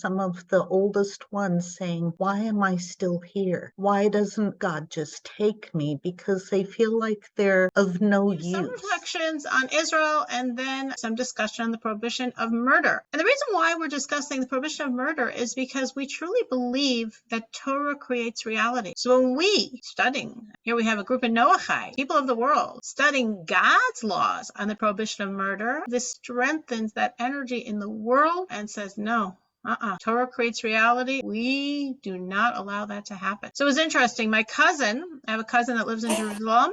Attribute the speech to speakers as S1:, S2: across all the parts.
S1: some of the oldest ones saying, why am I still here? Why doesn't God just take me? Because they feel like they're of no use.
S2: Some reflections on Israel and then some discussion on the prohibition of murder. And the reason why we're discussing the prohibition of murder is because we truly believe that Torah creates reality. So when we studying, here we have a group of Noahide, people of the world, studying God's laws on the prohibition of murder, this strengthens that energy in the world and says, no, Torah creates reality. We do not allow that to happen. So it was interesting. I have a cousin that lives in Jerusalem,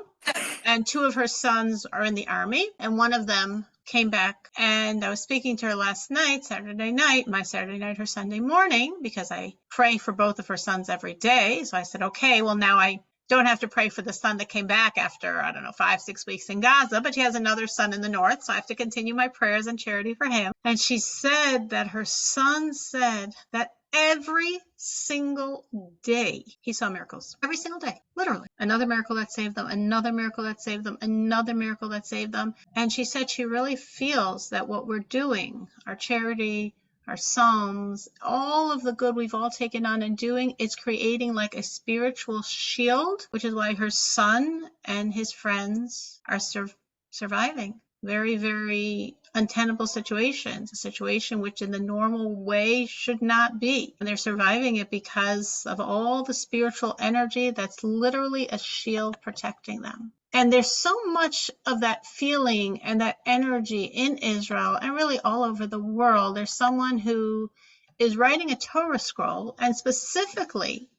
S2: and two of her sons are in the army, and one of them came back, and I was speaking to her last night, Saturday night, my Saturday night, her Sunday morning, because I pray for both of her sons every day. So I said, okay, well, now I don't have to pray for the son that came back after, 5-6 weeks in Gaza, but she has another son in the north, so I have to continue my prayers and charity for him. And she said that her son said that every single day he saw miracles. Every single day, literally. Another miracle that saved them, another miracle that saved them, another miracle that saved them. And she said she really feels that what we're doing, our charity, our psalms, all of the good we've all taken on and doing, it's creating like a spiritual shield, which is why her son and his friends are surviving very, very untenable situations, a situation which in the normal way should not be. And they're surviving it because of all the spiritual energy that's literally a shield protecting them. And there's so much of that feeling and that energy in Israel and really all over the world. There's someone who is writing a Torah scroll, and specifically,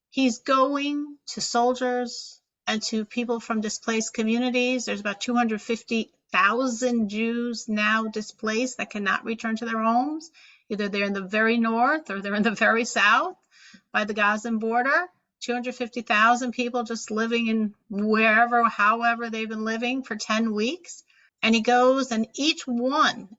S2: he's going to soldiers and to people from displaced communities. There's about 250,000 Jews now displaced that cannot return to their homes. Either they're in the very north or they're in the very south by the Gazan border. 250,000 people just living in wherever, however they've been living for 10 weeks. And he goes, and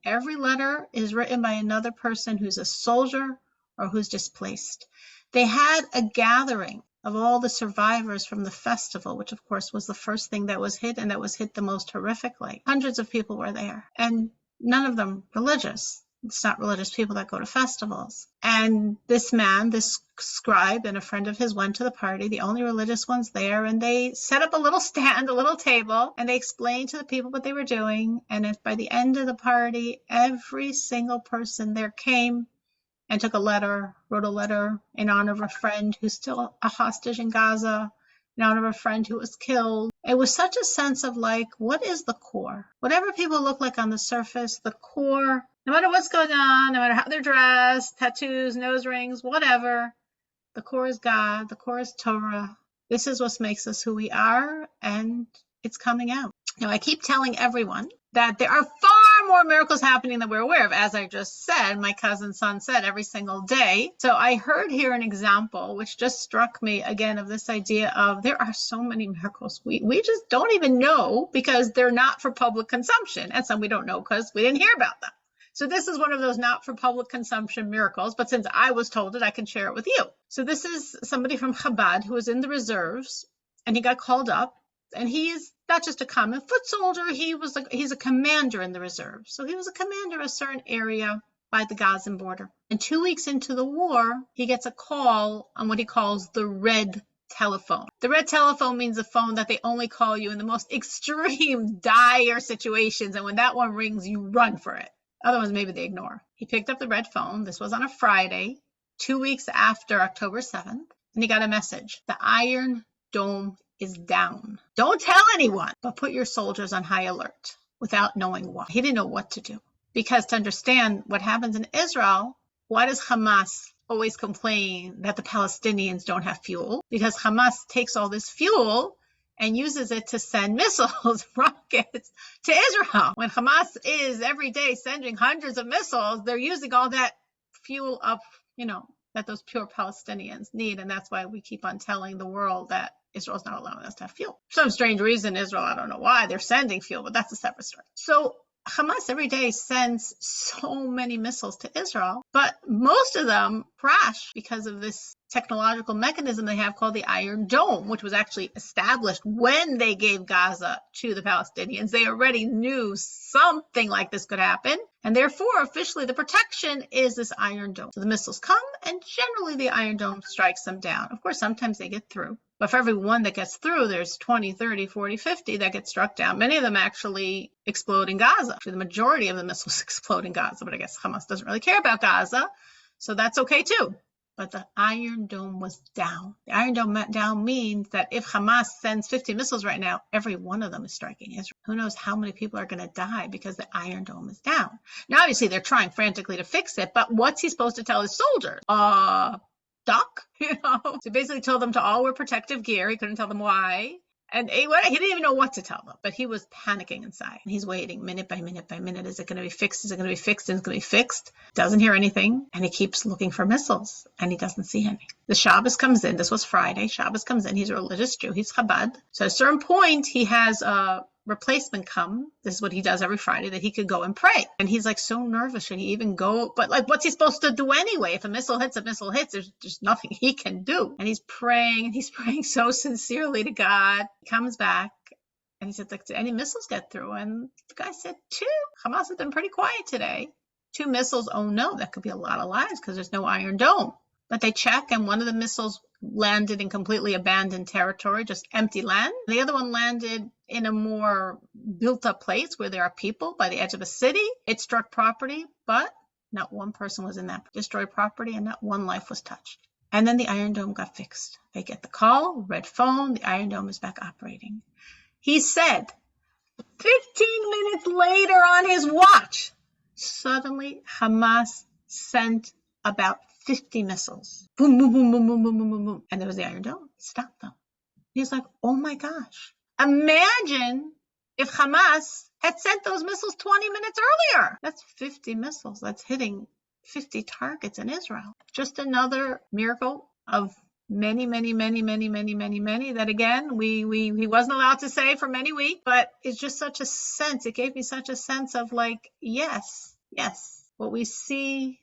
S2: every letter is written by another person who's a soldier or who's displaced. They had a gathering of all the survivors from the festival, which of course was the first thing that was hit, and that was hit the most horrifically. Hundreds of people were there, and none of them religious. It's not religious people that go to festivals. And this man, this scribe, and a friend of his went to the party, the only religious ones there, and they set up a little stand, a little table, and they explained to the people what they were doing. And by the end of the party, every single person there came and wrote a letter in honor of a friend who's still a hostage in Gaza, in honor of a friend who was killed. It was such a sense of like, what is the core? Whatever people look like on the surface, the core, no matter what's going on, no matter how they're dressed, tattoos, nose rings, whatever, the core is God, the core is Torah. This is what makes us who we are, and it's coming out. Now, I keep telling everyone that there are far more miracles happening than we're aware of. As I just said, my cousin's son said every single day. So I heard here an example, which just struck me again, of this idea of there are so many miracles. We just don't even know because they're not for public consumption. And some we don't know because we didn't hear about them. So this is one of those not for public consumption miracles, but since I was told it, I can share it with you. So this is somebody from Chabad who was in the reserves, and he got called up, and he is not just a common foot soldier, he's a commander in the reserves. So he was a commander of a certain area by the Gazan border. And 2 weeks into the war, he gets a call on what he calls the red telephone. The red telephone means a phone that they only call you in the most extreme, dire situations. And when that one rings, you run for it. Other ones, maybe they ignore. He picked up the red phone. This was on a Friday, 2 weeks after October 7th. And he got a message. The Iron Dome is down. Don't tell anyone, but put your soldiers on high alert without knowing why. He didn't know what to do. Because to understand what happens in Israel, why does Hamas always complain that the Palestinians don't have fuel? Because Hamas takes all this fuel and uses it to send missiles, rockets to Israel. When Hamas is every day sending hundreds of missiles, they're using all that fuel up, that those pure Palestinians need. And that's why we keep on telling the world that Israel's not allowing us to have fuel. For some strange reason, Israel, I don't know why they're sending fuel, but that's a separate story. So Hamas every day sends so many missiles to Israel, but most of them crash because of this technological mechanism they have called the Iron Dome, which was actually established when they gave Gaza to the Palestinians. They already knew something like this could happen. And therefore, officially, the protection is this Iron Dome. So the missiles come, and generally the Iron Dome strikes them down. Of course, sometimes they get through. But for every one that gets through, there's 20, 30, 40, 50 that get struck down. Many of them actually explode in Gaza. Actually, the majority of the missiles explode in Gaza. But I guess Hamas doesn't really care about Gaza. So that's okay, too. But the Iron Dome was down. The Iron Dome down means that if Hamas sends 50 missiles right now, every one of them is striking Israel. Who knows how many people are going to die because the Iron Dome is down. Now, obviously, they're trying frantically to fix it, but what's he supposed to tell his soldiers? Duck? So basically told them to all wear protective gear. He couldn't tell them why. And he didn't even know what to tell them, but he was panicking inside. And he's waiting minute by minute by minute. Is it going to be fixed? Is it going to be fixed? Is it going to be fixed? Doesn't hear anything. And he keeps looking for missiles, and he doesn't see any. The Shabbos comes in. This was Friday. Shabbos comes in. He's a religious Jew. He's Chabad. So at a certain point, he has a replacement come. This is what he does every Friday, that he could go and pray. And he's like so nervous. Should he even go? But like, what's he supposed to do anyway? If a missile hits, there's just nothing he can do. And he's praying so sincerely to God. He comes back and he said, like, did any missiles get through? And the guy said, 2. Hamas has been pretty quiet today. 2 missiles. Oh no, that could be a lot of lives because there's no Iron Dome. But they check, and one of the missiles landed in completely abandoned territory, just empty land. The other one landed in a more built-up place where there are people by the edge of a city. It struck property, but not one person was in that destroyed property, and not one life was touched. And then the Iron Dome got fixed. They get the call, red phone, the Iron Dome is back operating. He said 15 minutes later on his watch, suddenly Hamas sent about 50 missiles. Boom, boom, boom, boom, boom, boom, boom, boom, boom. And there was the Iron Dome. It stopped them. He's like, oh my gosh. Imagine if Hamas had sent those missiles 20 minutes earlier. That's 50 missiles. That's hitting 50 targets in Israel. Just another miracle of many, many, many, many, many, many, many that, again, he wasn't allowed to say for many weeks, but it's just such a sense. It gave me such a sense of like, yes, what we see,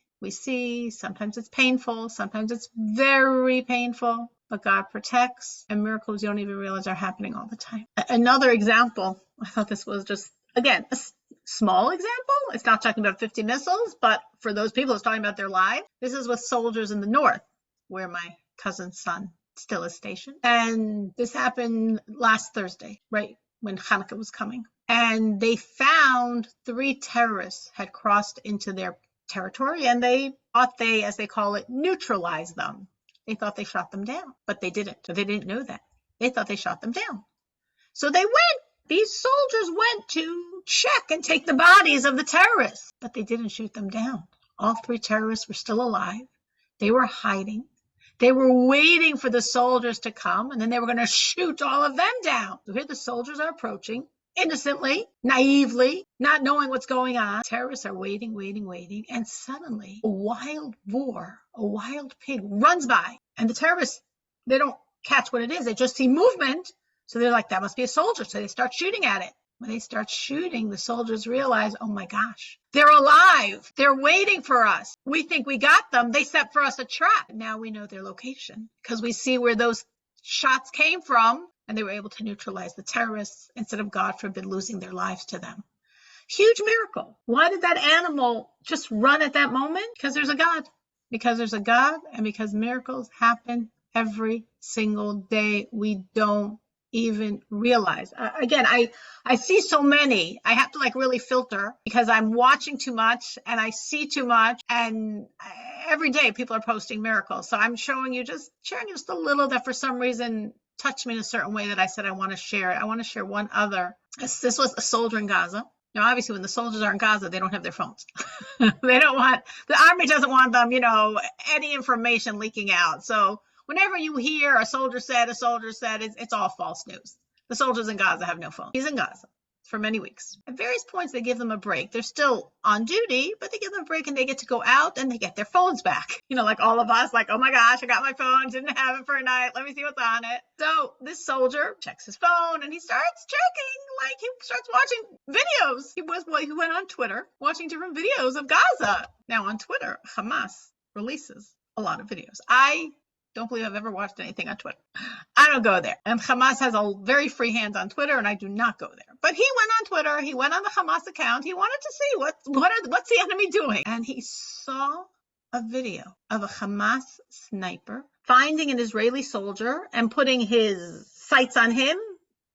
S2: sometimes it's painful, sometimes it's very painful, but God protects, and miracles you don't even realize are happening all the time. Another example, I thought this was just, again, a small example. It's not talking about 50 missiles, but for those people, it's talking about their lives. This is with soldiers in the north, where my cousin's son still is stationed. And this happened last Thursday, right when Hanukkah was coming. And they found 3 terrorists had crossed into their territory, and they thought they, as they call it, neutralized them. They thought they shot them down, but they didn't. So they didn't know that. They thought they shot them down. So these soldiers went to check and take the bodies of the terrorists, but they didn't shoot them down. All 3 terrorists were still alive. They were hiding. They were waiting for the soldiers to come, and then they were going to shoot all of them down. So here the soldiers are approaching, innocently, naively, not knowing what's going on. Terrorists are waiting, and suddenly a wild boar, a wild pig runs by, and the terrorists, they don't catch what it is. They just see movement, so they're like, that must be a soldier, so they start shooting at it. When they start shooting, the soldiers realize, oh my gosh, they're alive. They're waiting for us. We think we got them. They set for us a trap. Now we know their location because we see where those shots came from, and they were able to neutralize the terrorists instead of, God forbid, losing their lives to them. Huge miracle. Why did that animal just run at that moment? Because there's a God. Because there's a God, and because miracles happen every single day. We don't even realize. Again, I see so many. I have to really filter because I'm watching too much and I see too much, and every day people are posting miracles. So I'm sharing just a little that for some reason touched me in a certain way that I said I want to share it. I want to share one other. This was a soldier in Gaza. Now, obviously, when the soldiers are in Gaza, they don't have their phones. The army doesn't want them, any information leaking out. So whenever you hear a soldier said, it's all false news. The soldiers in Gaza have no phone. He's in Gaza for many weeks. At various points, they give them a break. They're still on duty, but they give them a break and they get to go out and they get their phones back. Like all of us, oh my gosh, I got my phone, didn't have it for a night. Let me see what's on it. So this soldier checks his phone and he starts checking, he starts watching videos. He went on Twitter watching different videos of Gaza. Now on Twitter, Hamas releases a lot of videos. I don't believe I've ever watched anything on Twitter. I don't go there. And Hamas has a very free hand on Twitter, and I do not go there. But he went on Twitter. He went on the Hamas account. He wanted to see what's the enemy doing. And he saw a video of a Hamas sniper finding an Israeli soldier and putting his sights on him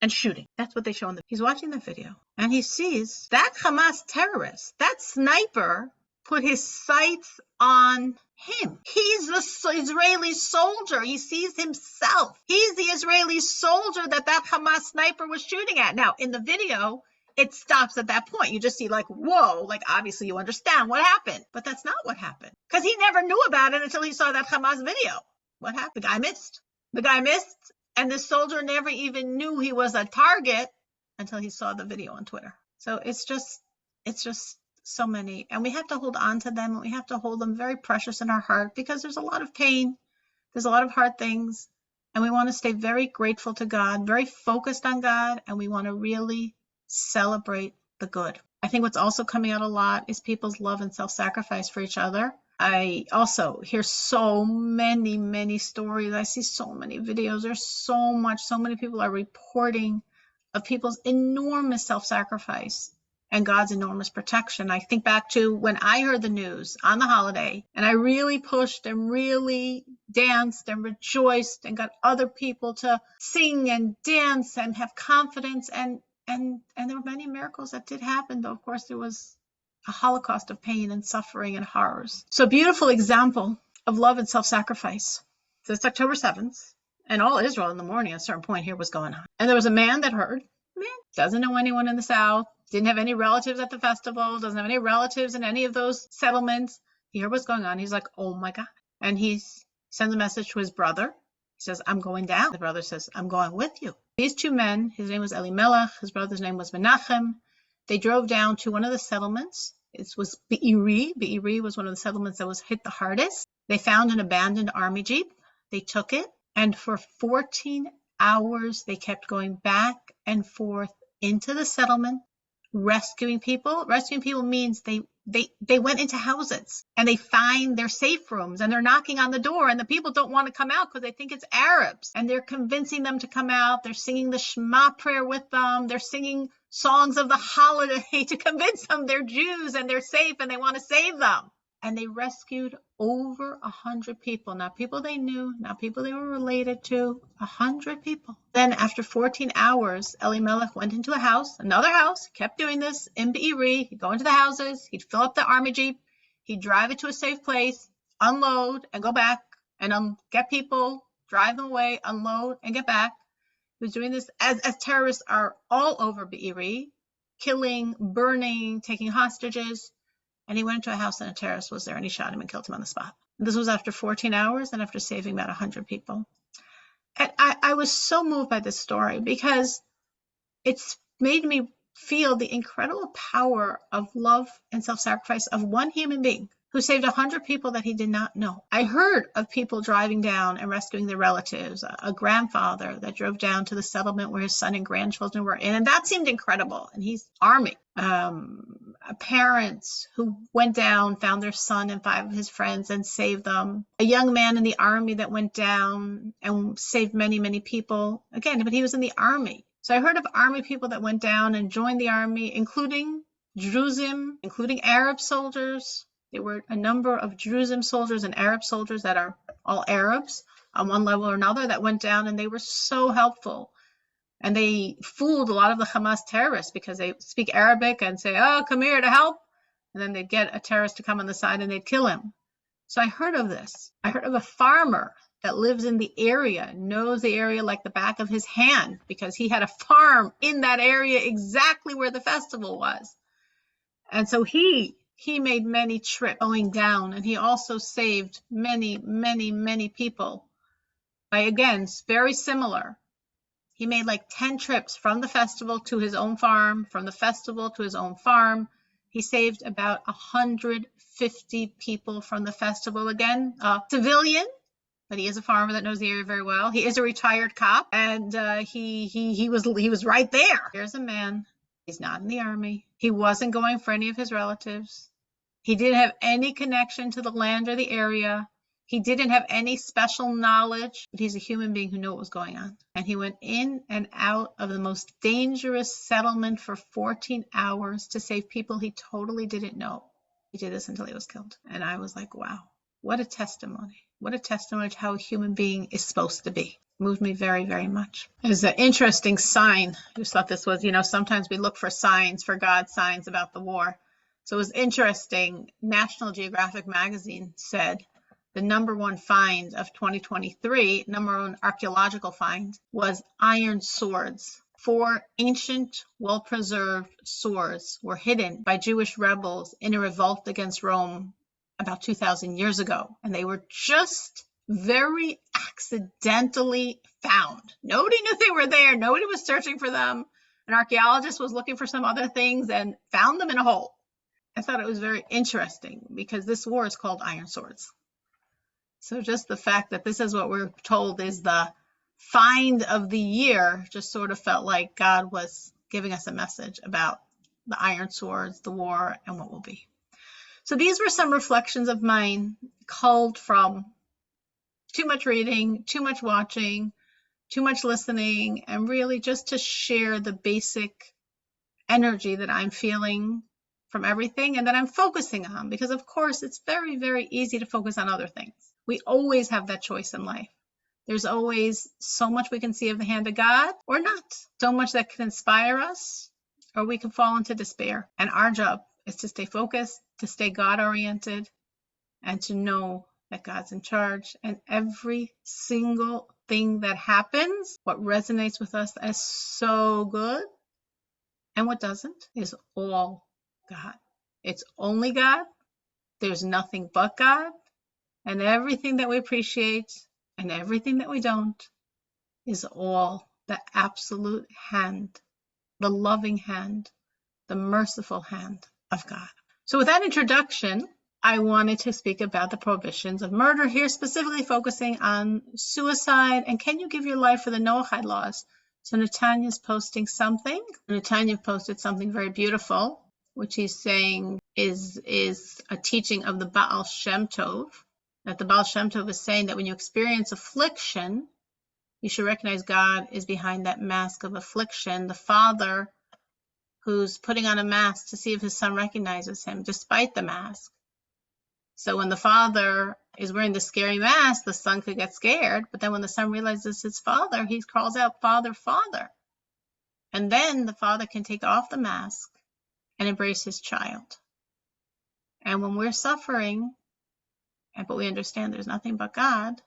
S2: and shooting. That's what they show in the. He's watching the video, and he sees that Hamas terrorist, that sniper, put his sights on him. He's the Israeli soldier. He sees himself. He's the Israeli soldier that Hamas sniper was shooting at. Now, in the video, it stops at that point. You just see like, whoa, like obviously you understand what happened. But that's not what happened, because he never knew about it until he saw that Hamas video. What happened? The guy missed, and the soldier never even knew he was a target until he saw the video on Twitter. So it's just so many, and we have to hold on to them, and we have to hold them very precious in our heart, because there's a lot of pain, there's a lot of hard things, and we want to stay very grateful to God, very focused on God, and we want to really celebrate the good. I think what's also coming out a lot is people's love and self-sacrifice for each other. I also hear so many stories. I see so many videos. There's so many people are reporting of people's enormous self-sacrifice and God's enormous protection. I think back to when I heard the news on the holiday, and I really pushed and really danced and rejoiced and got other people to sing and dance and have confidence. And there were many miracles that did happen, though of course there was a holocaust of pain and suffering and horrors. So a beautiful example of love and self-sacrifice. So it's October 7th, and all Israel in the morning at a certain point here was going on. And there was a man that heard, doesn't know anyone in the south, didn't have any relatives at the festival, doesn't have any relatives in any of those settlements. He heard what's going on. He's like, oh my God. And he sends a message to his brother. He says, I'm going down. The brother says, I'm going with you. These two men, his name was Elimelech, his brother's name was Menachem. They drove down to one of the settlements. It was Be'eri. Be'eri was one of the settlements that was hit the hardest. They found an abandoned army jeep. They took it, and for 14 hours, they kept going back and forth into the settlement, rescuing people. Rescuing people means they went into houses and they find their safe rooms, and they're knocking on the door, and the people don't want to come out because they think it's Arabs, and they're convincing them to come out. They're singing the Shema prayer with them. They're singing songs of the holiday to convince them they're Jews and they're safe and they want to save them. And they rescued over 100 people, not people they knew, not people they were related to, 100 people. Then after 14 hours, Elimelech went into a house, another house, kept doing this in Be'eri. He'd go into the houses, he'd fill up the army jeep, he'd drive it to a safe place, unload and go back, and get people, drive them away, unload and get back. He was doing this as terrorists are all over Be'eri, killing, burning, taking hostages. And he went into a house and a terrorist was there, and he shot him and killed him on the spot. And this was after 14 hours and after saving about 100 people. And I was so moved by this story, because it's made me feel the incredible power of love and self-sacrifice of one human being who saved 100 people that he did not know. I heard of people driving down and rescuing their relatives, a grandfather that drove down to the settlement where his son and grandchildren were in, and that seemed incredible. And he's army. Parents who went down, found their son and 5 of his friends and saved them. A young man in the army that went down and saved many people. Again, but he was in the army. So I heard of army people that went down and joined the army, including Druzim, including Arab soldiers. There were a number of Druzim soldiers and Arab soldiers that are all Arabs on one level or another that went down, and they were so helpful. And they fooled a lot of the Hamas terrorists because they speak Arabic and say, oh, come here to help. And then they'd get a terrorist to come on the side and they'd kill him. So I heard of this. I heard of a farmer that lives in the area, knows the area like the back of his hand, because he had a farm in that area exactly where the festival was. And so he made many trips going down, and he also saved many people by, again, very similar. He made like 10 trips from the festival to his own farm, from the festival to his own farm. He saved about 150 people from the festival. Again, civilian, but he is a farmer that knows the area very well. He is a retired cop, and he was right there. Here's a man. He's not in the army. He wasn't going for any of his relatives. He didn't have any connection to the land or the area. He didn't have any special knowledge, but he's a human being who knew what was going on. And he went in and out of the most dangerous settlement for 14 hours to save people he totally didn't know. He did this until he was killed. And I was like, wow, what a testimony. What a testimony to how a human being is supposed to be. Moved me very, very much. There's an interesting sign. I just thought this was, sometimes we look for signs, for God signs about the war. So it was interesting. National Geographic magazine said the number one find of 2023, number one archaeological find, was iron swords. 4 ancient, well-preserved swords were hidden by Jewish rebels in a revolt against Rome about 2,000 years ago. And they were just very accidentally found. Nobody knew they were there. Nobody was searching for them. An archaeologist was looking for some other things and found them in a hole. I thought it was very interesting because this war is called Iron Swords. So just the fact that this is what we're told is the find of the year just sort of felt like God was giving us a message about the iron swords, the war, and what will be. So these were some reflections of mine culled from too much reading, too much watching, too much listening, and really just to share the basic energy that I'm feeling from everything and that I'm focusing on, because of course it's very, very easy to focus on other things. We always have that choice in life. There's always so much we can see of the hand of God or not. So much that can inspire us, or we can fall into despair. And our job is to stay focused, to stay God-oriented, and to know that God's in charge. And every single thing that happens, what resonates with us as so good and what doesn't, is all God. It's only God. There's nothing but God. And everything that we appreciate and everything that we don't is all the absolute hand, the loving hand, the merciful hand of God. So with that introduction, I wanted to speak about the prohibitions of murder here, specifically focusing on suicide and can you give your life for the Noahide laws. So Netanya's posting something. Netanya posted something very beautiful, which he's saying is a teaching of the Baal Shem Tov. That the Baal Shem Tov is saying that when you experience affliction, you should recognize God is behind that mask of affliction. The father who's putting on a mask to see if his son recognizes him despite the mask. So when the father is wearing the scary mask, the son could get scared. But then when the son realizes his father, he calls out, "Father, Father." And then the father can take off the mask and embrace his child. And when we're suffering, but we understand there's nothing but God,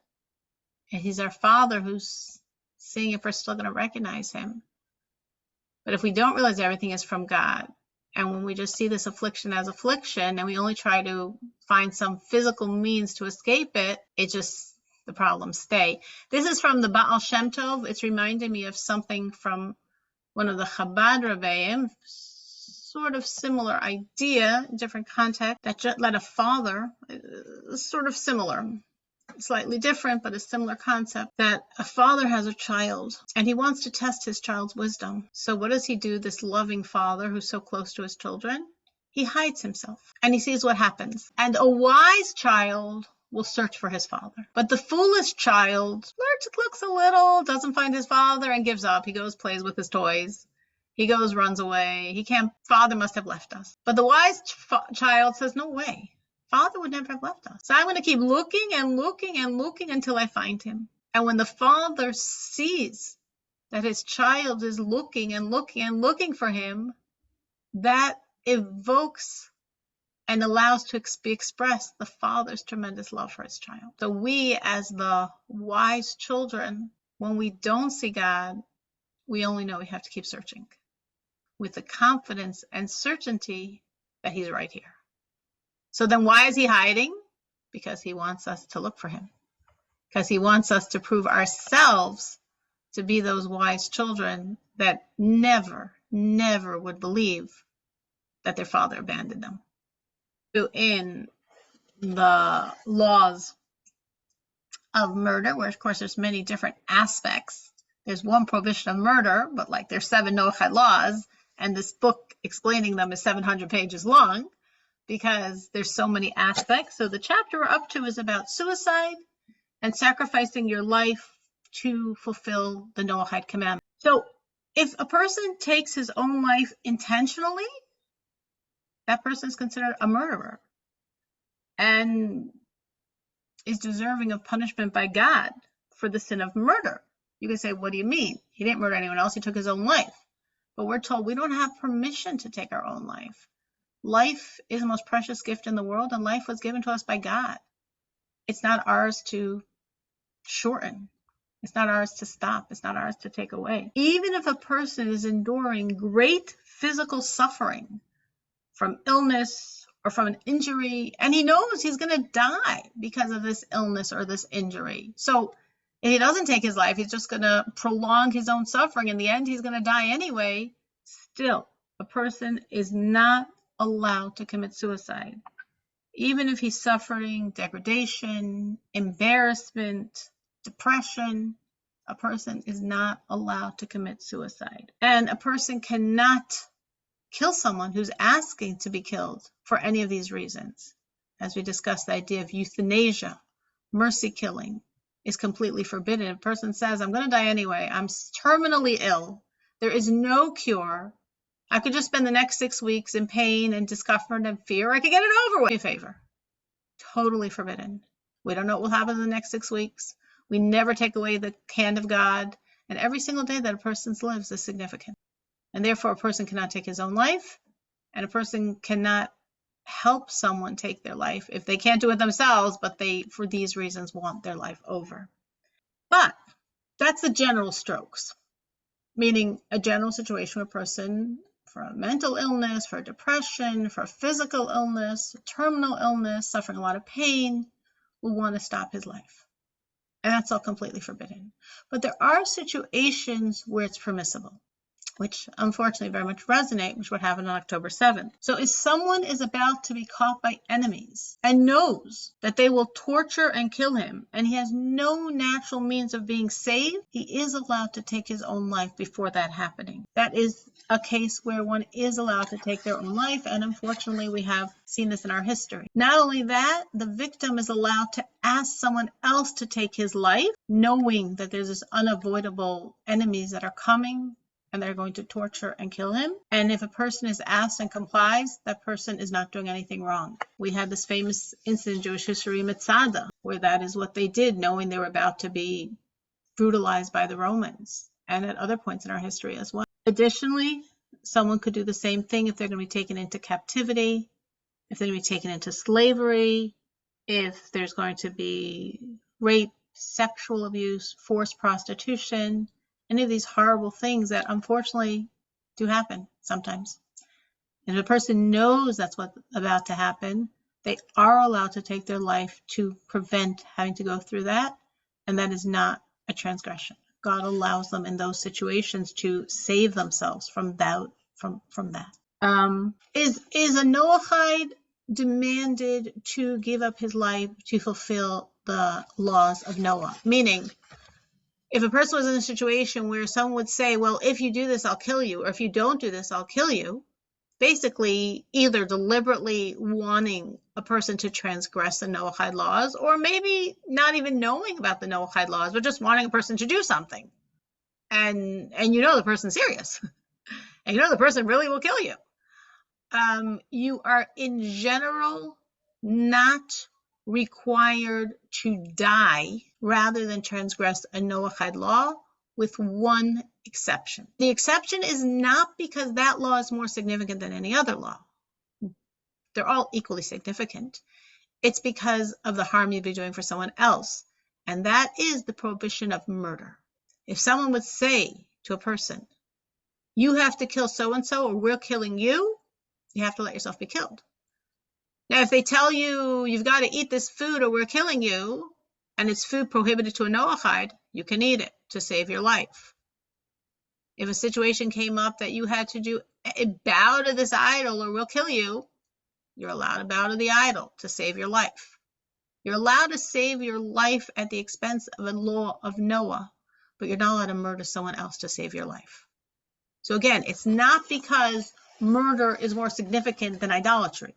S2: and he's our father who's seeing if we're still going to recognize him. But if we don't realize everything is from God, and when we just see this affliction as affliction, and we only try to find some physical means to escape it, the problems stay. This is from the Baal Shem Tov. It's reminding me of something from one of the Chabad Rebbeim, sort of similar idea, different context, that a father, sort of similar, slightly different, but a similar concept, that a father has a child and he wants to test his child's wisdom. So what does he do, this loving father who's so close to his children? He hides himself and he sees what happens. And a wise child will search for his father. But the foolish child looks a little, doesn't find his father and gives up. He goes, plays with his toys. He goes, runs away. Father must have left us. But the wise child says, no way. Father would never have left us. So I'm going to keep looking and looking and looking until I find him. And when the father sees that his child is looking and looking and looking for him, that evokes and allows to be expressed the father's tremendous love for his child. So we, as the wise children, when we don't see God, we only know we have to keep searching with the confidence and certainty that he's right here. So then why is he hiding? Because he wants us to look for him. Because he wants us to prove ourselves to be those wise children that never, never would believe that their father abandoned them. So in the laws of murder, where of course there's many different aspects. There's one prohibition of murder, but there's 7 Noahide laws, and this book explaining them is 700 pages long. because there's so many aspects. So the chapter we're up to is about suicide and sacrificing your life to fulfill the Noahide commandment. So if a person takes his own life intentionally, that person is considered a murderer and is deserving of punishment by God for the sin of murder. You can say, what do you mean? He didn't murder anyone else. He took his own life. But we're told we don't have permission to take our own life. Life is the most precious gift in the world, and life was given to us by God. It's not ours to shorten. It's not ours to stop. It's not ours to take away. Even if a person is enduring great physical suffering from illness or from an injury, and he knows he's going to die because of this illness or this injury. So if he doesn't take his life, he's just going to prolong his own suffering. In the end, he's going to die anyway. Still, a person is not allowed to commit suicide. Even if he's suffering degradation, embarrassment, depression, a person is not allowed to commit suicide. And a person cannot kill someone who's asking to be killed for any of these reasons. As we discussed, the idea of euthanasia, mercy killing, is completely forbidden. If a person says, I'm going to die anyway, I'm terminally ill, there is no cure, I could just spend the next 6 weeks in pain and discomfort and fear, I could get it over with. In favor. Totally forbidden. We don't know what will happen in the next 6 weeks. We never take away the hand of God, and every single day that a person lives is significant. And therefore, a person cannot take his own life, and a person cannot help someone take their life if they can't do it themselves, but they, for these reasons, want their life over. But that's the general strokes, meaning a general situation where a person, for a mental illness, for depression, for physical illness, terminal illness, suffering a lot of pain, will want to stop his life. And that's all completely forbidden. But there are situations where it's permissible, which unfortunately very much resonate, which would happen on October 7th. So if someone is about to be caught by enemies and knows that they will torture and kill him, and he has no natural means of being saved, he is allowed to take his own life before that happening. That is a case where one is allowed to take their own life, and unfortunately we have seen this in our history. Not only that, the victim is allowed to ask someone else to take his life, knowing that there's this unavoidable enemies that are coming, and they're going to torture and kill him. And if a person is asked and complies, that person is not doing anything wrong. We had this famous incident in Jewish history, Mitzada, where that is what they did, knowing they were about to be brutalized by the Romans, and at other points in our history as well. Additionally, someone could do the same thing if they're going to be taken into captivity, if they're going to be taken into slavery, if there's going to be rape, sexual abuse, forced prostitution, any of these horrible things that unfortunately do happen sometimes. And if a person knows that's what's about to happen, they are allowed to take their life to prevent having to go through that. And that is not a transgression. God allows them in those situations to save themselves from that. Is a Noahide demanded to give up his life to fulfill the laws of Noah? Meaning, if a person was in a situation where someone would say, well, if you do this, I'll kill you, or if you don't do this, I'll kill you, basically either deliberately wanting a person to transgress the Noahide laws, or maybe not even knowing about the Noahide laws, but just wanting a person to do something. And you know the person's serious. And you know the person really will kill you. You are in general not required to die rather than transgress a Noahide law, with one exception. The exception is not because that law is more significant than any other law. They're all equally significant. It's because of the harm you'd be doing for someone else. And that is the prohibition of murder. If someone would say to a person, you have to kill so-and-so or we're killing you, you have to let yourself be killed. Now, if they tell you you've got to eat this food or we're killing you, and it's food prohibited to a Noahide, you can eat it to save your life. If a situation came up that you had to do a bow to this idol or we'll kill you, you're allowed to bow to the idol to save your life. You're allowed to save your life at the expense of a law of Noah, but you're not allowed to murder someone else to save your life. So again, it's not because murder is more significant than idolatry.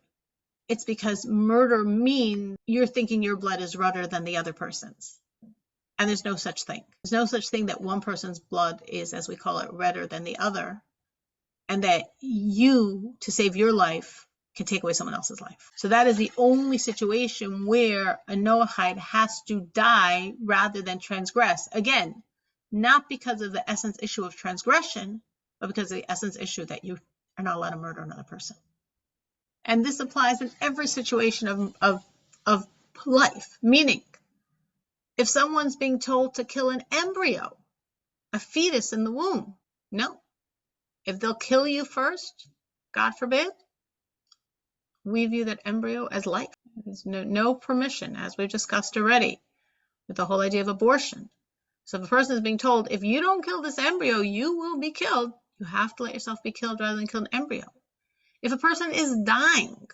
S2: It's because murder means you're thinking your blood is redder than the other person's. And there's no such thing. There's no such thing that one person's blood is, as we call it, redder than the other. And that you, to save your life, can take away someone else's life. So that is the only situation where a Noahide has to die rather than transgress. Again, not because of the essence issue of transgression, but because of the essence issue that you are not allowed to murder another person. And this applies in every situation of life, meaning if someone's being told to kill an embryo, a fetus in the womb, no. If they'll kill you first, God forbid, we view that embryo as life. There's no permission, as we've discussed already, with the whole idea of abortion. So if a person is being told, if you don't kill this embryo, you will be killed, you have to let yourself be killed rather than kill an embryo. If a person is dying,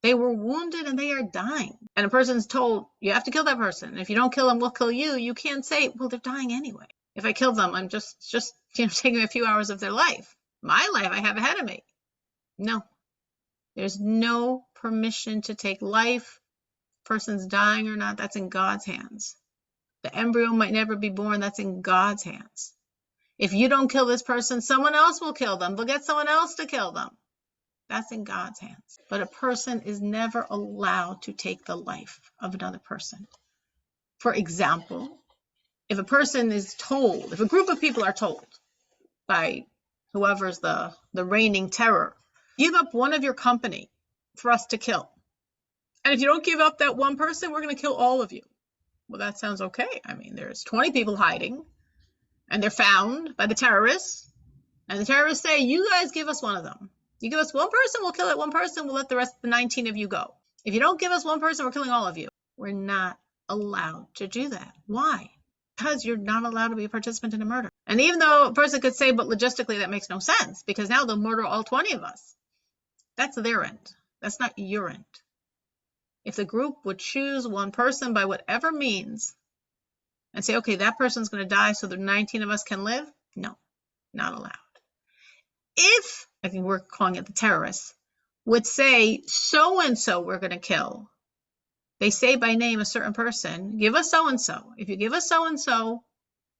S2: they were wounded and they are dying, and a person's told, you have to kill that person, and if you don't kill them, we'll kill you, you can't say, well, they're dying anyway. If I kill them, I'm just taking a few hours of their life. My life I have ahead of me. No. There's no permission to take life. Person's dying or not, that's in God's hands. The embryo might never be born, that's in God's hands. If you don't kill this person, someone else will kill them. They'll get someone else to kill them. That's in God's hands. But a person is never allowed to take the life of another person. For example, if a person is told, if a group of people are told by whoever's the reigning terror, give up one of your company for us to kill. And if you don't give up that one person, we're going to kill all of you. Well, that sounds okay. I mean, there's 20 people hiding, and they're found by the terrorists. And the terrorists say, you guys give us one of them. You give us one person, we'll kill that one person, we'll let the rest of the 19 of you go. If you don't give us one person, we're killing all of you. We're not allowed to do that. Why? Because you're not allowed to be a participant in a murder. And even though a person could say, but logistically that makes no sense, because now they'll murder all 20 of us. That's their end. That's not your end. If the group would choose one person by whatever means and say, okay, that person's going to die so the 19 of us can live, no, not allowed. If, I think we're calling it the terrorists, would say, so-and-so we're going to kill, they say by name a certain person, give us so-and-so. If you give us so-and-so,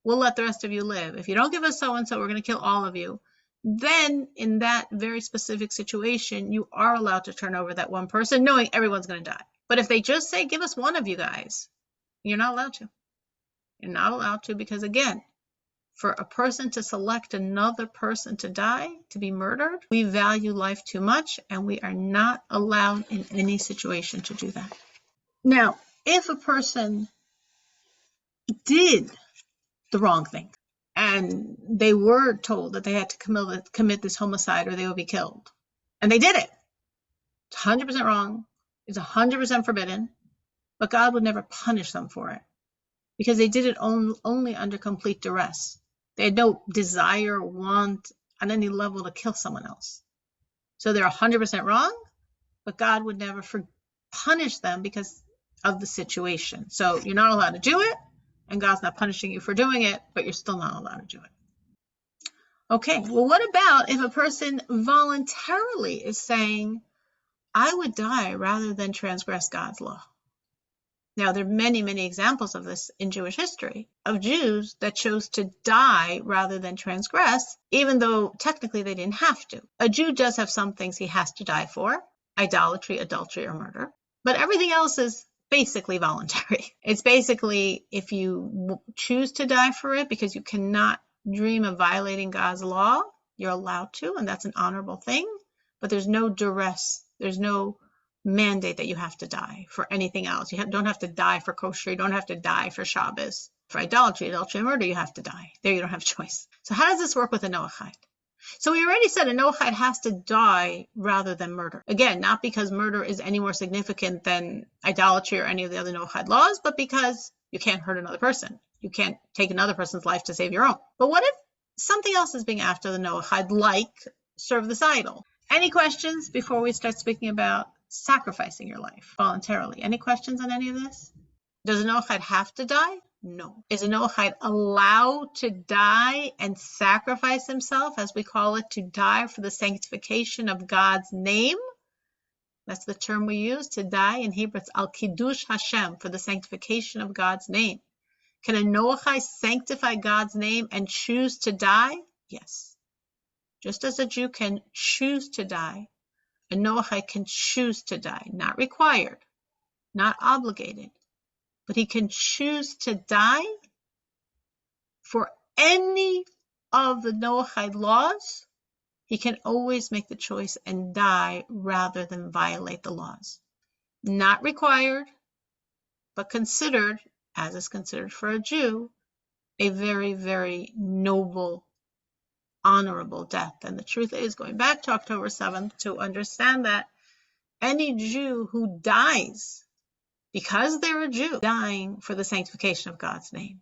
S2: we'll let the rest of you live. If you don't give us so-and-so, we're going to kill all of you. Then in that very specific situation, you are allowed to turn over that one person, knowing everyone's going to die. But if they just say, give us one of you guys, you're not allowed to. You're not allowed to because, again, for a person to select another person to die, to be murdered, we value life too much, and we are not allowed in any situation to do that. Now, if a person did the wrong thing, and they were told that they had to commit this homicide or they would be killed, and they did it, it's 100% wrong, it's 100% forbidden, but God would never punish them for it because they did it only under complete duress. They had no desire or want on any level to kill someone else. So they're 100% wrong, but God would never punish them because of the situation. So you're not allowed to do it, and God's not punishing you for doing it, but you're still not allowed to do it. Okay, well, what about if a person voluntarily is saying, I would die rather than transgress God's law? Now, there are many, many examples of this in Jewish history, of Jews that chose to die rather than transgress, even though technically they didn't have to. A Jew does have some things he has to die for, idolatry, adultery, or murder, but everything else is basically voluntary. It's basically if you choose to die for it because you cannot dream of violating God's law, you're allowed to, and that's an honorable thing, but there's no duress, there's no mandate that you have to die for anything else. You don't have to die for kosher. You don't have to die for Shabbos. For idolatry, adultery, and murder, you have to die. There you don't have a choice. So how does this work with a Noahide? So we already said a Noahide has to die rather than murder. Again, not because murder is any more significant than idolatry or any of the other Noahide laws, but because you can't hurt another person. You can't take another person's life to save your own. But what if something else is being after the Noahide, like serve this idol? Any questions before we start speaking about sacrificing your life voluntarily? Any questions on any of this? Does a Noahide have to die? No. Is a Noahide allowed to die and sacrifice himself, as we call it, to die for the sanctification of God's name? That's the term we use to die. In Hebrew, it's al kiddush Hashem, for the sanctification of God's name. Can a Noahide sanctify God's name and choose to die? Yes. Just as a Jew can choose to die, a Noahide can choose to die. Not required, not obligated, but he can choose to die for any of the Noahide laws. He can always make the choice and die rather than violate the laws. Not required, but considered, as is considered for a Jew, a very, very noble, honorable death. And the truth is, going back to October 7th, to understand that any Jew who dies because they're a Jew, dying for the sanctification of God's name,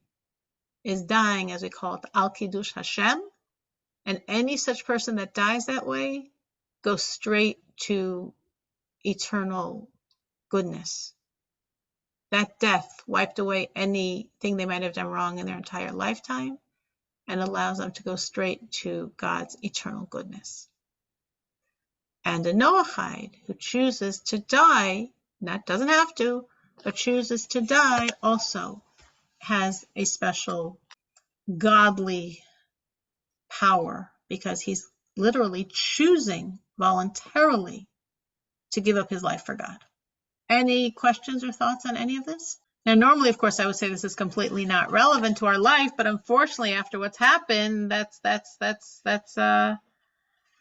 S2: is dying, as we call it, al kiddush Hashem. And any such person that dies that way goes straight to eternal goodness. That death wiped away anything they might have done wrong in their entire lifetime and allows them to go straight to God's eternal goodness. And a Noahide who chooses to die, doesn't have to, but chooses to die, also has a special godly power, because he's literally choosing voluntarily to give up his life for God. Any questions or thoughts on any of this? Now, normally, of course, I would say this is completely not relevant to our life, but unfortunately, after what's happened,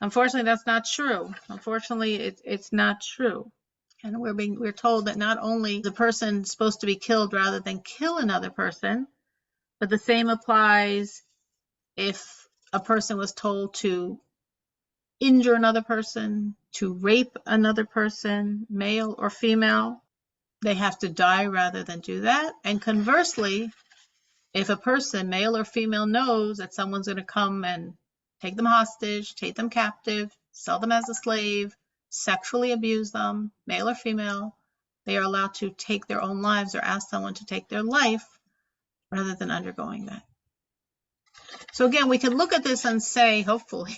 S2: unfortunately, that's not true. Unfortunately, it's not true. And we're told that not only is a person supposed to be killed rather than kill another person, but the same applies if a person was told to injure another person, to rape another person, male or female. They have to die rather than do that. And conversely, if a person, male or female, knows that someone's going to come and take them hostage, take them captive, sell them as a slave, sexually abuse them, male or female, they are allowed to take their own lives or ask someone to take their life rather than undergoing that. So again, we can look at this and say, hopefully,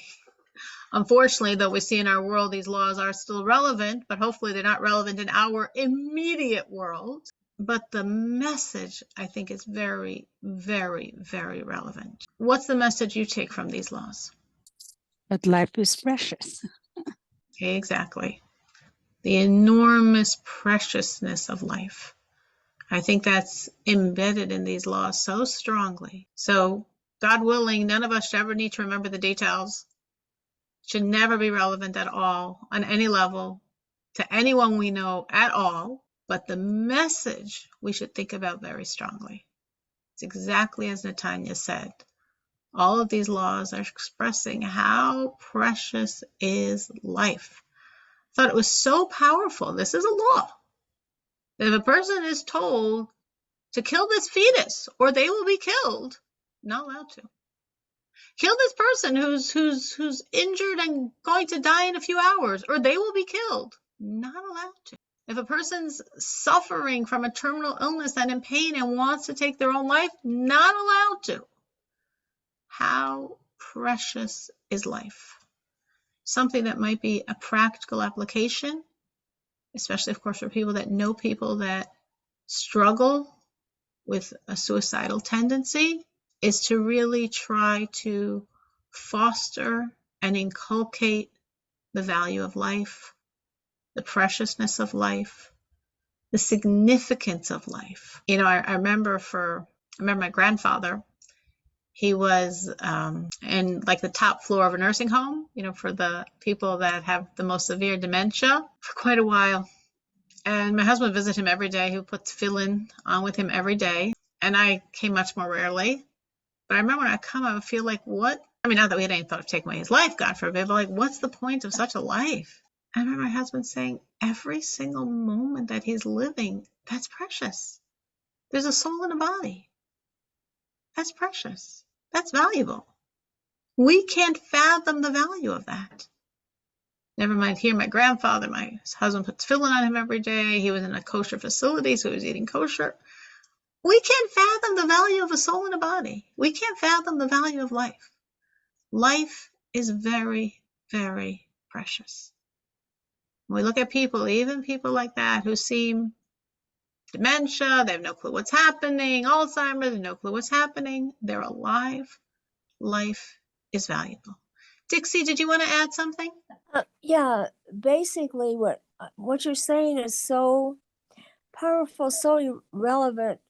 S2: unfortunately, though we see in our world these laws are still relevant, but hopefully they're not relevant in our immediate world. But the message, I think, is very, very, very relevant. What's the message you take from these laws?
S3: That life is precious.
S2: Exactly. The enormous preciousness of life. I think that's embedded in these laws so strongly. So, God willing, none of us should ever need to remember the details. Should never be relevant at all on any level to anyone we know at all. But the message we should think about very strongly. It's exactly as Netanya said. All of these laws are expressing how precious is life. I thought it was so powerful. This is a law. That if a person is told to kill this fetus or they will be killed, not allowed to. Kill this person who's injured and going to die in a few hours, or they will be killed, not allowed to. If a person's suffering from a terminal illness and in pain and wants to take their own life, not allowed to. How precious is life? Something that might be a practical application, especially, of course, for people that know people that struggle with a suicidal tendency, is to really try to foster and inculcate the value of life, the preciousness of life, the significance of life. You know, I remember my grandfather. He was in like the top floor of a nursing home, you know, for the people that have the most severe dementia for quite a while. And my husband would visit him every day. He would put tefillin on with him every day. And I came much more rarely. But I remember when I come, I would feel like, what? I mean, not that we had any thought of taking away his life, God forbid, but like, what's the point of such a life? I remember my husband saying, every single moment that he's living, that's precious. There's a soul and a body. That's precious. That's valuable. We can't fathom the value of that. Never mind here, my grandfather, my husband put tefillin on him every day. He was in a kosher facility, so he was eating kosher. We can't fathom the value of a soul and a body. We can't fathom the value of life. Life is very, very precious. When we look at people, even people like that who seem dementia, they have no clue what's happening, Alzheimer's, no clue what's happening, they're alive. Life is valuable. Dixie, did you want to add something?
S4: Yeah, basically what you're saying is so powerful, so relevant.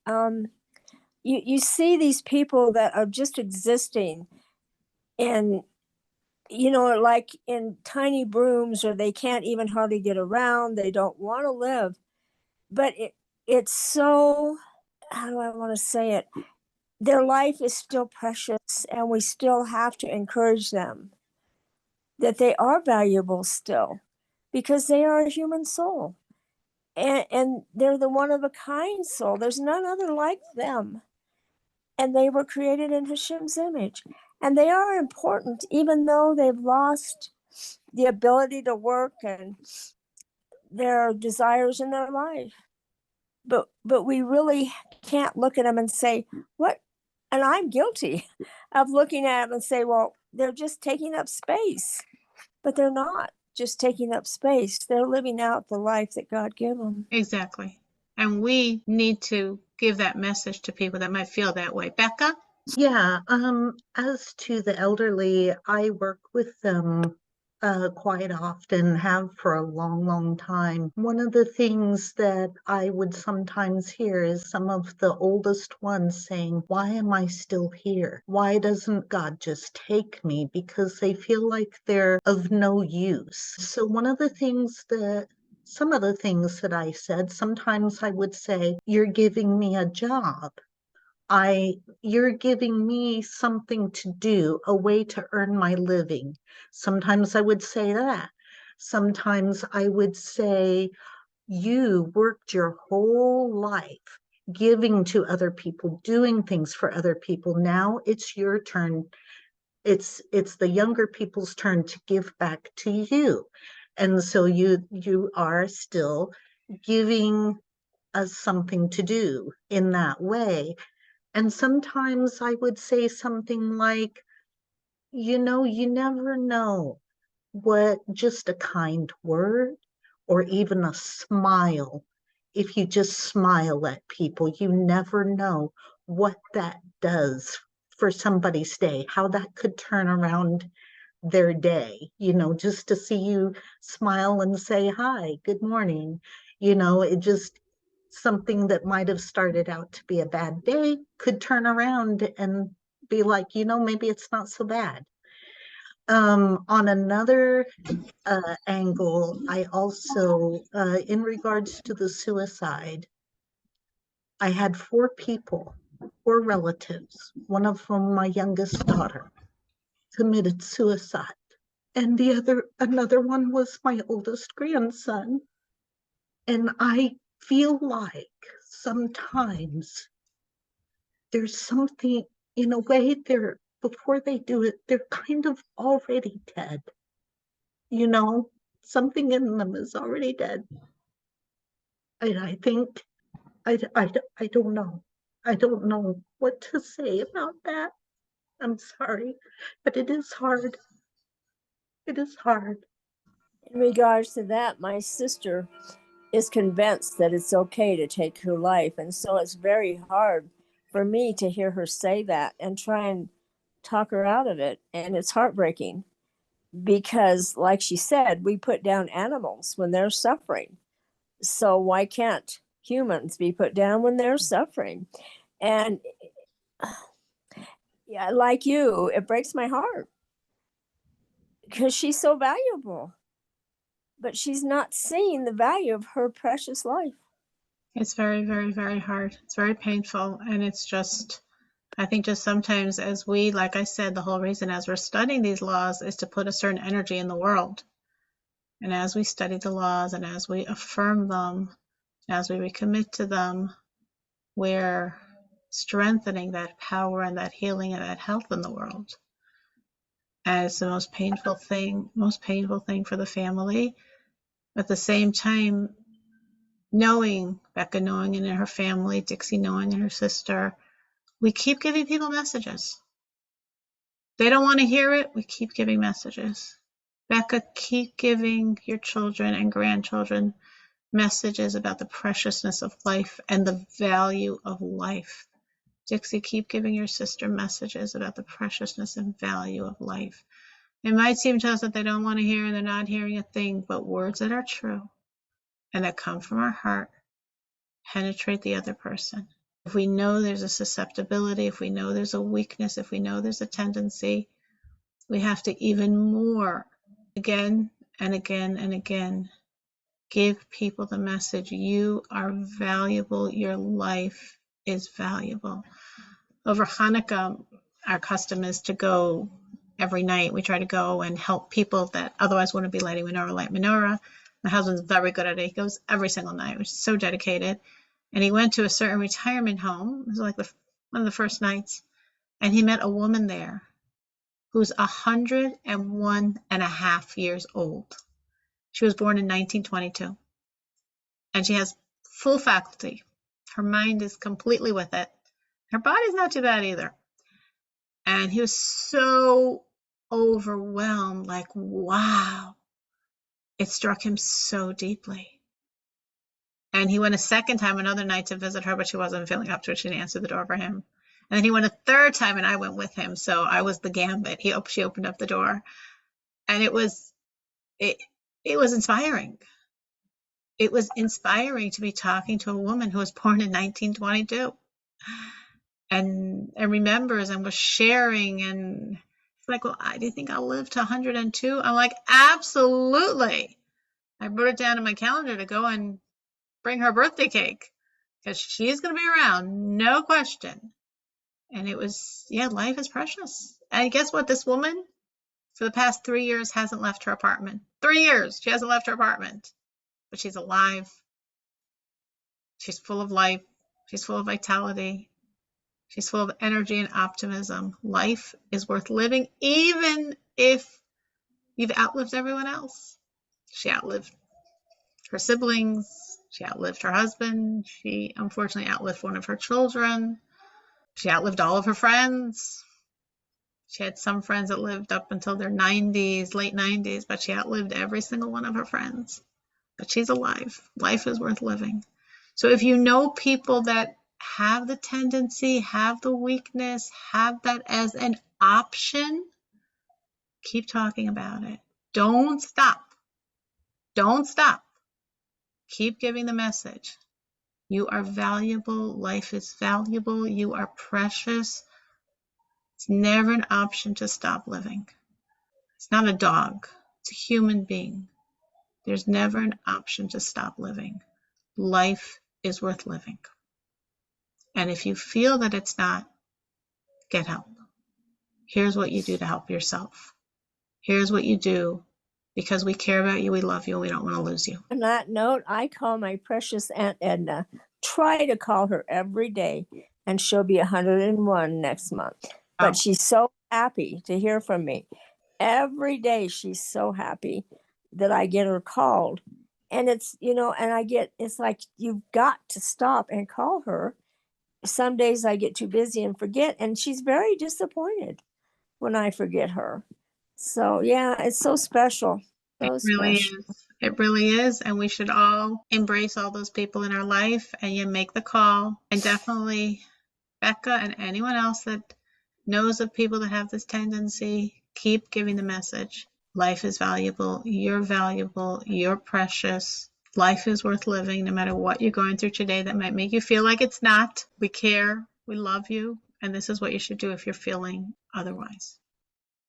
S4: You see these people that are just existing in, like in tiny brooms, or they can't even hardly get around. They don't want to live, but it's so, how do I want to say it? Their life is still precious, and we still have to encourage them that they are valuable still, because they are a human soul. And they're the one of a kind soul. There's none other like them. And they were created in Hashem's image. And they are important, even though they've lost the ability to work and their desires in their life. But we really can't look at them and say, what? And I'm guilty of looking at them and say, well, they're just taking up space. But they're not just taking up space. They're living out the life that God gave them.
S2: Exactly. And we need to give that message to people that might feel that way. Becca?
S1: Yeah, as to the elderly, I work with them quite often, have for a long, long time. One of the things that I would sometimes hear is some of the oldest ones saying, why am I still here? Why doesn't God just take me? Because they feel like they're of no use. So some of the things that I said, sometimes I would say, you're giving me a job. You're giving me something to do, a way to earn my living. Sometimes I would say that. Sometimes I would say, you worked your whole life giving to other people, doing things for other people. Now it's your turn. It's the younger people's turn to give back to you. And so you are still giving us something to do in that way. And sometimes I would say something like, you never know what just a kind word or even a smile, if you just smile at people, you never know what that does for somebody's day, how that could turn around their day, just to see you smile and say, hi, good morning. It just, something that might have started out to be a bad day could turn around and be like, maybe it's not so bad. On another angle, I also, in regards to the suicide, I had 4 relatives, one of them my youngest daughter, committed suicide. And another one was my oldest grandson. And I feel like sometimes there's something, in a way, before they do it, they're kind of already dead. Something in them is already dead. And I think, I don't know. I don't know what to say about that. I'm sorry, but it is hard. It is hard.
S4: In regards to that, my sister is convinced that it's okay to take her life. And so it's very hard for me to hear her say that and try and talk her out of it. And it's heartbreaking because, like she said, we put down animals when they're suffering. So why can't humans be put down when they're suffering? And yeah, like you, it breaks my heart because she's so valuable, but she's not seeing the value of her precious life.
S2: It's very, very, very hard. It's very painful. And it's just, I think just sometimes as we, like I said, the whole reason as we're studying these laws is to put a certain energy in the world. And as we study the laws and as we affirm them, as we recommit to them, we're strengthening that power and that healing and that health in the world. And it's the most painful thing for the family. At the same time, Becca knowing and her family, Dixie knowing and her sister, we keep giving people messages. They don't want to hear it, we keep giving messages. Becca, keep giving your children and grandchildren messages about the preciousness of life and the value of life. Dixie, keep giving your sister messages about the preciousness and value of life. It might seem to us that they don't want to hear and they're not hearing a thing, but words that are true and that come from our heart penetrate the other person. If we know there's a susceptibility, if we know there's a weakness, if we know there's a tendency, we have to even more, again and again and again, give people the message, you are valuable, your life is valuable. Over Hanukkah, our custom is to go every night. We try to go and help people that otherwise wouldn't be lighting menorah, light menorah. My husband's very good at it. He goes every single night, which is so dedicated. And he went to a certain retirement home. It was like one of the first nights. And he met a woman there who's 101 and a half years old. She was born in 1922. And she has full faculty. Her mind is completely with it. Her body's not too bad either. And he was so overwhelmed, like, wow. It struck him so deeply. And he went a second time, another night, to visit her, but she wasn't feeling up to it. She didn't answer the door for him. And then he went a third time, and I went with him. So I was the gambit. She opened up the door. And it was inspiring. It was inspiring to be talking to a woman who was born in 1922 and remembers and was sharing. And it's like, well, do you think I'll live to 102? I'm like, absolutely. I wrote it down in my calendar to go and bring her birthday cake because she's going to be around, no question. And it was, life is precious. And guess what? This woman, for the past 3 years, hasn't left her apartment. 3 years, she hasn't left her apartment. But she's alive. She's full of life. She's full of vitality. She's full of energy and optimism. Life is worth living, even if you've outlived everyone else. She outlived her siblings. She outlived her husband. She unfortunately outlived one of her children. She outlived all of her friends. She had some friends that lived up until their 90s, late 90s, but she outlived every single one of her friends. But she's alive. Life is worth living. So if you know people that have the tendency, have the weakness, have that as an option, keep talking about it. Don't stop. Don't stop. Keep giving the message. You are valuable. Life is valuable. You are precious. It's never an option to stop living. It's not a dog. It's a human being. There's never an option to stop living. Life is worth living. And if you feel that it's not, get help. Here's what you do to help yourself. Here's what you do because we care about you, we love you, and we don't want to lose you.
S4: On that note, I call my precious Aunt Edna. Try to call her every day, and she'll be 101 next month. But she's so happy to hear from me. Every day she's so happy that I get her called. And it's, it's like, you've got to stop and call her. Some days I get too busy and forget, and she's very disappointed when I forget her. So yeah, it's so special. So
S2: it really is. It really is. And we should all embrace all those people in our life, and you make the call. And definitely Becca and anyone else that knows of people that have this tendency, keep giving the message. Life is valuable. You're precious. Life is worth living no matter what you're going through today that might make you feel like it's not. We care. We love you. And this is what you should do if you're feeling otherwise.